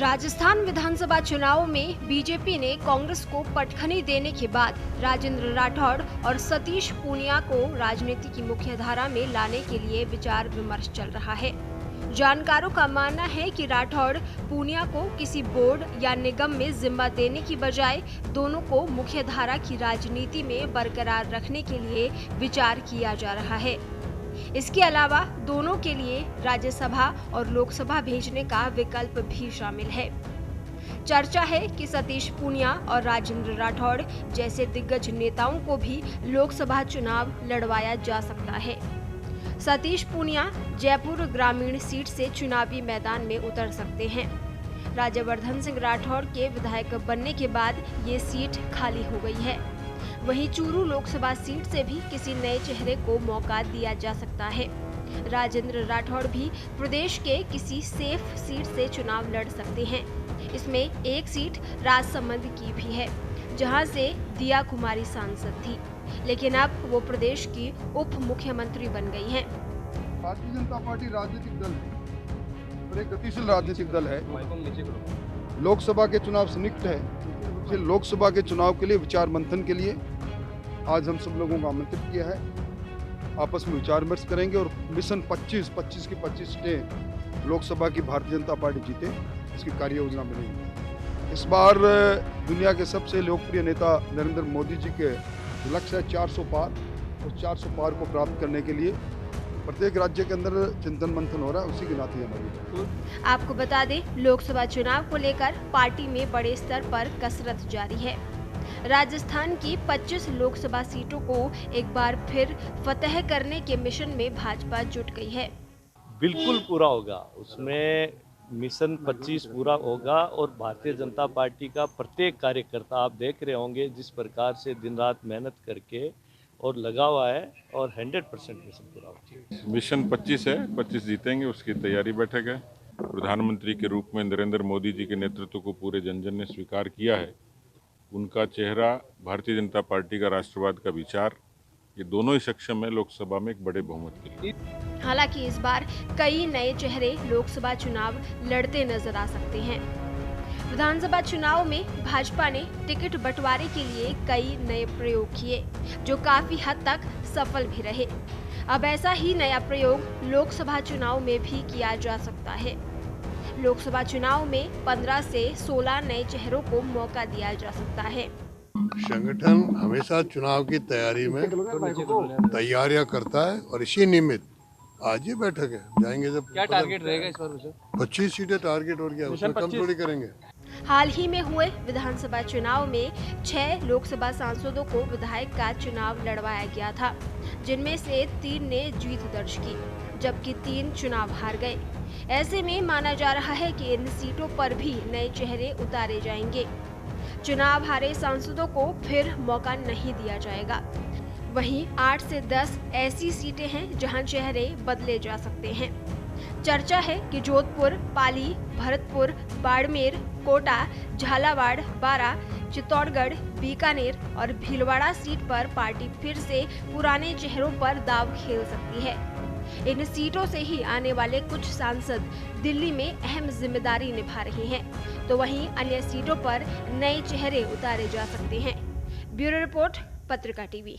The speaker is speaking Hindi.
राजस्थान विधानसभा चुनाव में बीजेपी ने कांग्रेस को पटखनी देने के बाद राजेंद्र राठौड़ और सतीश पूनिया को राजनीति की मुख्य धारा में लाने के लिए विचार विमर्श चल रहा है। जानकारों का मानना है कि राठौड़ पूनिया को किसी बोर्ड या निगम में जिम्मा देने की बजाय दोनों को मुख्य धारा की राजनीति में बरकरार रखने के लिए विचार किया जा रहा है। इसके अलावा दोनों के लिए राज्यसभा और लोकसभा भेजने का विकल्प भी शामिल है। चर्चा है कि सतीश पूनिया और राजेंद्र राठौड़ जैसे दिग्गज नेताओं को भी लोकसभा चुनाव लड़वाया जा सकता है। सतीश पूनिया जयपुर ग्रामीण सीट से चुनावी मैदान में उतर सकते हैं। राज्यवर्धन सिंह राठौड़ के विधायक बनने के बाद ये सीट खाली हो गई है। वहीं चूरू लोकसभा सीट से भी किसी नए चेहरे को मौका दिया जा सकता है। राजेंद्र राठौड़ भी प्रदेश के किसी सेफ सीट से चुनाव लड़ सकते हैं। इसमें एक सीट राजसमंद की भी है, जहां से दिया कुमारी सांसद थी, लेकिन अब वो प्रदेश की उप मुख्यमंत्री बन गई हैं। भारतीय जनता पार्टी राजनीतिक दल है और एक गतिशील राजनीतिक दल है। लोकसभा के चुनाव सन्निकट है, इसलिए लोकसभा के चुनाव के लिए विचार मंथन के लिए आज हम सब लोगों को आमंत्रित किया है। आपस में विचार विमर्श करेंगे और मिशन 25 की 25 सीटें लोकसभा की भारतीय जनता पार्टी जीते, इसकी कार्य योजना बनेगी। इस बार दुनिया के सबसे लोकप्रिय नेता नरेंद्र मोदी जी के लक्ष्य है 400 पार, और 400 पार को प्राप्त करने के लिए प्रत्येक राज्य के अंदर चिंतन मंथन हो रहा है, उसी की नाती हमारी। आपको बता दें, लोकसभा चुनाव को लेकर पार्टी में बड़े स्तर पर कसरत जारी है। राजस्थान की 25 लोकसभा सीटों को एक बार फिर फतह करने के मिशन में भाजपा जुट गई है। बिल्कुल पूरा होगा, उसमें मिशन 25 पूरा होगा और भारतीय जनता पार्टी का प्रत्येक कार्यकर्ता आप देख रहे होंगे जिस प्रकार से दिन रात मेहनत करके और लगा हुआ है, और 100% मिशन पूरा होगा। मिशन 25 है, 25 जीतेंगे, उसकी तैयारी बैठक है। प्रधानमंत्री के रूप में नरेंद्र मोदी जी के नेतृत्व को पूरे जन जन ने स्वीकार किया है। उनका चेहरा, भारतीय जनता पार्टी का राष्ट्रवाद का विचार, ये दोनों ही सक्षम है लोकसभा में एक बड़े बहुमत के लिए। हालांकि इस बार कई नए चेहरे लोकसभा चुनाव लड़ते नजर आ सकते हैं। विधानसभा चुनाव में भाजपा ने टिकट बंटवारे के लिए कई नए प्रयोग किए, जो काफी हद तक सफल भी रहे। अब ऐसा ही नया प्रयोग लोकसभा चुनाव में भी किया जा सकता है। लोकसभा चुनाव में 15 से 16 नए चेहरों को मौका दिया जा सकता है। संगठन हमेशा चुनाव की तैयारी में तैयारियां करता है और इसी निमित्त आज ये बैठक है। जाएंगे जब क्या टारगेट रहेगा इस बार? 25 सीटें टारगेट, और क्या उसमें कम थोड़ी करेंगे। हाल ही में हुए विधानसभा चुनाव में 6 लोकसभा सांसदों को विधायक का चुनाव लड़वाया गया था, जिनमें से 3 ने जीत दर्ज की, जबकि 3 चुनाव हार गए। ऐसे में माना जा रहा है कि इन सीटों पर भी नए चेहरे उतारे जाएंगे। चुनाव हारे सांसदों को फिर मौका नहीं दिया जाएगा। वहीं 8 से 10 ऐसी सीटें हैं जहां चेहरे बदले जा सकते हैं। चर्चा है कि जोधपुर, पाली, भरतपुर, बाड़मेर, कोटा, झालावाड़, बारा, चित्तौड़गढ़, बीकानेर और भीलवाड़ा सीट पर पार्टी फिर से पुराने चेहरों पर दांव खेल सकती है। इन सीटों से ही आने वाले कुछ सांसद दिल्ली में अहम जिम्मेदारी निभा रहे हैं, तो वहीं अन्य सीटों पर नए चेहरे उतारे जा सकते हैं। ब्यूरो रिपोर्ट, पत्रिका टीवी।